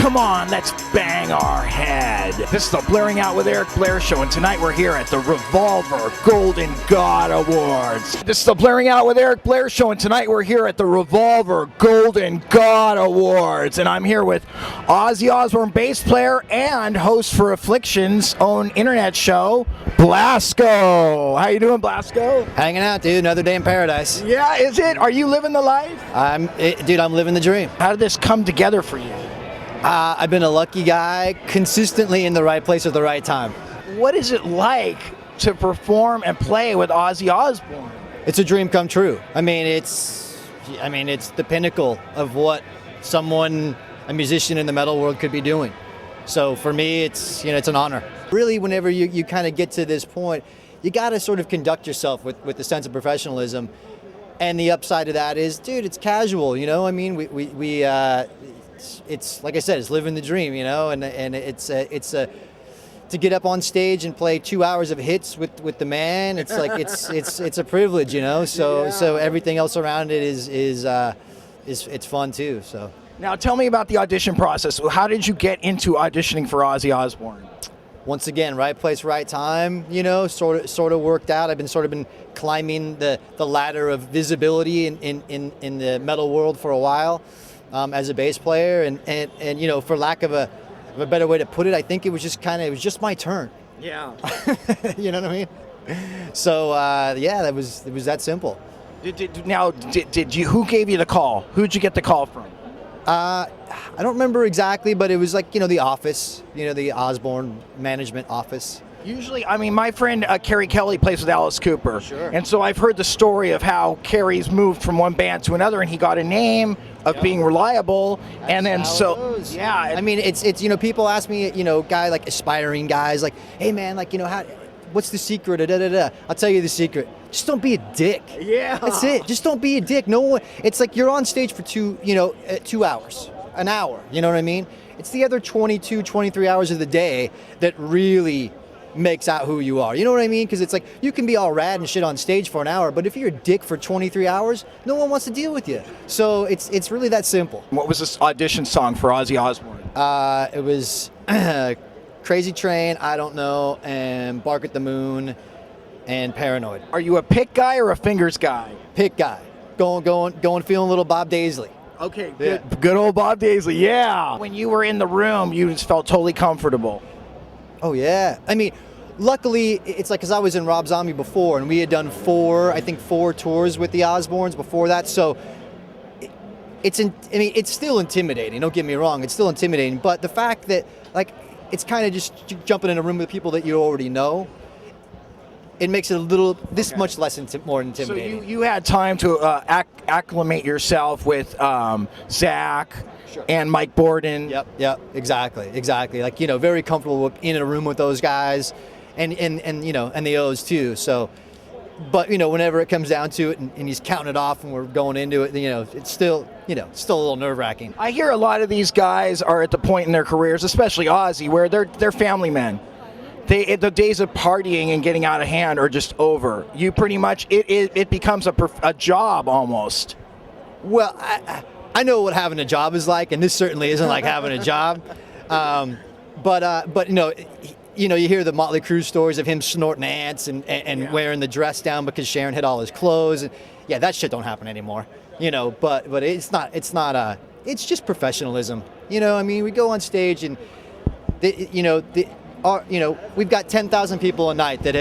Come on, let's bang our head. This is the Blairing Out with Eric Blair show, and tonight we're here at the Revolver Golden God Awards. This is the Blairing Out with Eric Blair show, and tonight we're here at the Revolver Golden God Awards. And I'm here with Ozzy Osbourne, bass player and host for Affliction's own internet show, Blasko. How you doing, Blasko? Hanging out, dude. Another day in paradise. Yeah, is it? Are you living the life? Dude, I'm living the dream. How did this come together for you? I've been a lucky guy, consistently in the right place at the right time. What is it like to perform and play with Ozzy Osbourne? It's a dream come true. It's the pinnacle of what a musician in the metal world could be doing. So for me, it's an honor. Really, whenever you kind of get to this point, you got to sort of conduct yourself with a sense of professionalism. And the upside of that is, dude, it's casual. It's like I said, it's living the dream, and it's to get up on stage and play 2 hours of hits with the man. It's like it's a privilege, So everything else around it is it's fun too. So now tell me about the audition process. How did you get into auditioning for Ozzy Osbourne? Once again, right place, right time. Sort of worked out. I've been climbing the ladder of visibility in the metal world for a while. As a bass player, and for lack of a better way to put it, I think it was just my turn. Yeah. You know what I mean? So it was that simple. Did you? Who gave you the call? Who'd you get the call from? I don't remember exactly, but it was like the office, the Osbourne management office. Usually, my friend Kerry Kelly plays with Alice Cooper. Sure. And so I've heard the story of how Kerry's moved from one band to another, and he got a name of being reliable. That's how it goes. Yeah. It's people ask me, guy like aspiring guys, like, hey man, what's the secret? I'll tell you the secret. Just don't be a dick. Yeah. That's it. Just don't be a dick. No one. It's like you're on stage for 2 hours, an hour. You know what I mean? It's the other 22, 23 hours of the day that really makes out who you are. You know what I mean? Because it's like you can be all rad and shit on stage for an hour, but if you're a dick for 23 hours, no one wants to deal with you. So it's really that simple. What was this audition song for Ozzy Osbourne? It was Crazy Train, I Don't Know, and Bark at the Moon, and Paranoid. Are you a pick guy or a fingers guy? Pick guy. Going, feeling a little Bob Daisley. Okay, Yeah. Good old Bob Daisley, yeah. When you were in the room, you just felt totally comfortable. Oh yeah. Luckily, it's like because I was in Rob Zombie before, and we had done four tours with the Osbournes before that. So it's still intimidating. Don't get me wrong, it's still intimidating. But the fact that it's kind of just jumping in a room with people that you already know, it makes it much less more intimidating. So you had time to acclimate yourself with Zach. Sure. And Mike Borden. Yep, exactly. Very comfortable in a room with those guys, and the O's too. So, but whenever it comes down to it, and he's counting it off, and we're going into it, it's still a little nerve-wracking. I hear a lot of these guys are at the point in their careers, especially Ozzy, where they're family men. The days of partying and getting out of hand are just over. You pretty much it becomes a job almost. Well, I know what having a job is like, and this certainly isn't like having a job. But you hear the Motley Crue stories of him snorting ants and wearing the dress down because Sharon hid all his clothes. And yeah, that shit don't happen anymore. But it's just professionalism. We go on stage and we've got 10,000 people a night that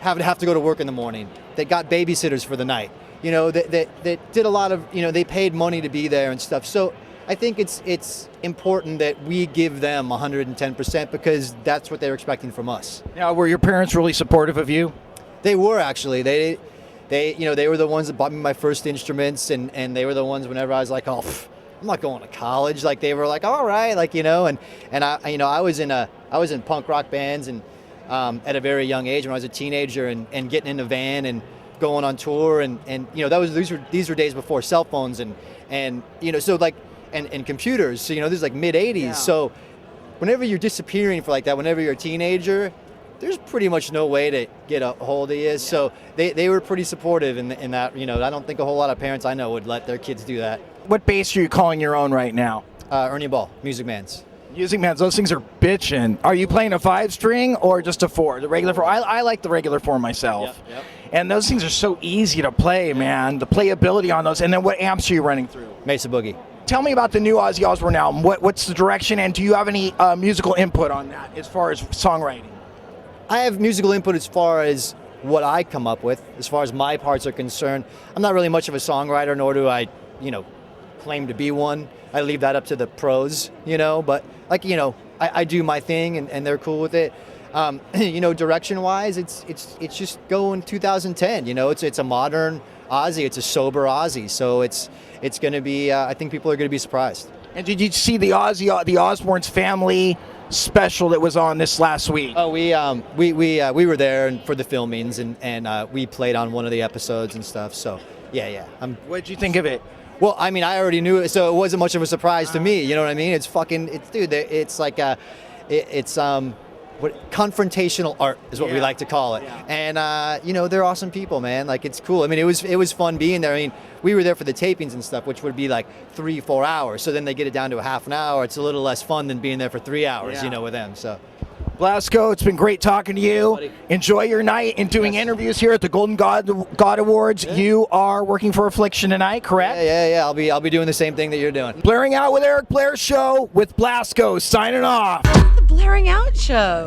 have to go to work in the morning. They got babysitters for the night. That did a lot of, they paid money to be there and stuff. So I think it's important that we give them 110% because that's what they're expecting from us. Now, were your parents really supportive of you? They were actually. They were the ones that bought me my first instruments, and they were the ones whenever I was like, I'm not going to college. Like they were like, all right, and I was in punk rock bands and at a very young age when I was a teenager and getting in a van and going on tour and these were days before cell phones and computers. So this is like mid 80s. Yeah. So whenever you're disappearing for like that, whenever you're a teenager, there's pretty much no way to get a hold of you. So they were pretty supportive in that. You know, I don't think a whole lot of parents I know would let their kids do that. What bass are you calling your own right now? Ernie Ball, Music Man's. Music Man's, those things are bitchin'. Are you playing a 5-string or just a 4? The regular 4? I like the regular 4 myself. Yep. And those things are so easy to play, man. The playability on those. And then what amps are you running through? Mesa Boogie. Tell me about the new Ozzy Osbourne album. What's the direction, and do you have any musical input on that as far as songwriting? I have musical input as far as what I come up with, as far as my parts are concerned. I'm not really much of a songwriter, nor do I, claim to be one. I leave that up to the pros, but I do my thing and they're cool with it. Direction-wise, it's just going 2010. It's a modern Ozzy. It's a sober Ozzy. So it's going to be. I think people are going to be surprised. And did you see the Osbourne's family special that was on this last week? Oh, we were there for the filmings and we played on one of the episodes and stuff. So yeah. What did you think of it? Well, I mean, I already knew it, so it wasn't much of a surprise to me. You know what I mean? It's like confrontational art is what we like to call it. Yeah. And they're awesome people, man. Like, it's cool. I mean, it was fun being there. I mean, we were there for the tapings and stuff, which would be like 3-4 hours. So then they get it down to a half an hour. It's a little less fun than being there for 3 hours, with them. So. Blasko, it's been great talking to you. Buddy. Enjoy your night and doing interviews here at the Golden God Awards. Yeah. You are working for Affliction tonight, correct? Yeah. I'll be doing the same thing that you're doing. Blaring Out with Eric Blair show with Blasko signing off. The Blaring Out Show.